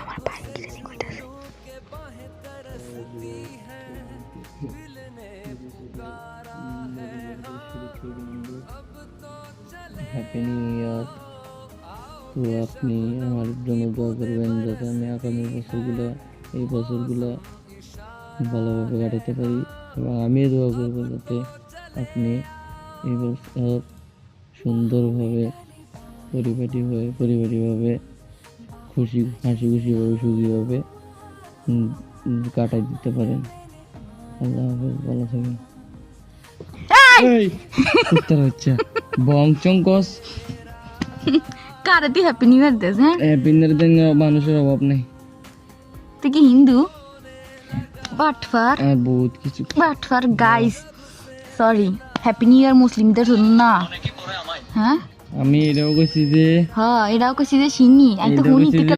আমার ভাই কি কইতাছে হ্যাপি নিউ ইয়ার। তো আপনি আমার জন্য দোয়া করবেন যাতে আমি আগামী এই বছরগুলো ভালোভাবে কাটাতে পারি, এবং আমিও দোয়া করবো যাতে আপনি এই বছর সুন্দরভাবে পরিপাটিভাবে হাসি খুশিভাবে সুখীভাবে কাটাই দিতে পারেন। আল্লাহ হাফেজ, ভালো থাকেন। উত্তর হচ্ছে বং চঙ্কস কারে তুই হ্যাপি নিউ ইয়ার দেস? হ্যাঁ, বিন্দের দিন মানুষের অভাব নেই। তুই কি হিন্দু? বাটফার বহুত কিছু। বাটফার guys, sorry, happy new year মুসলিমদের জন্য না। হ্যাঁ, আমি এটাও কইছি যে হ্যাঁ, এটাও কইছি যে সিনি আমি তো শুনি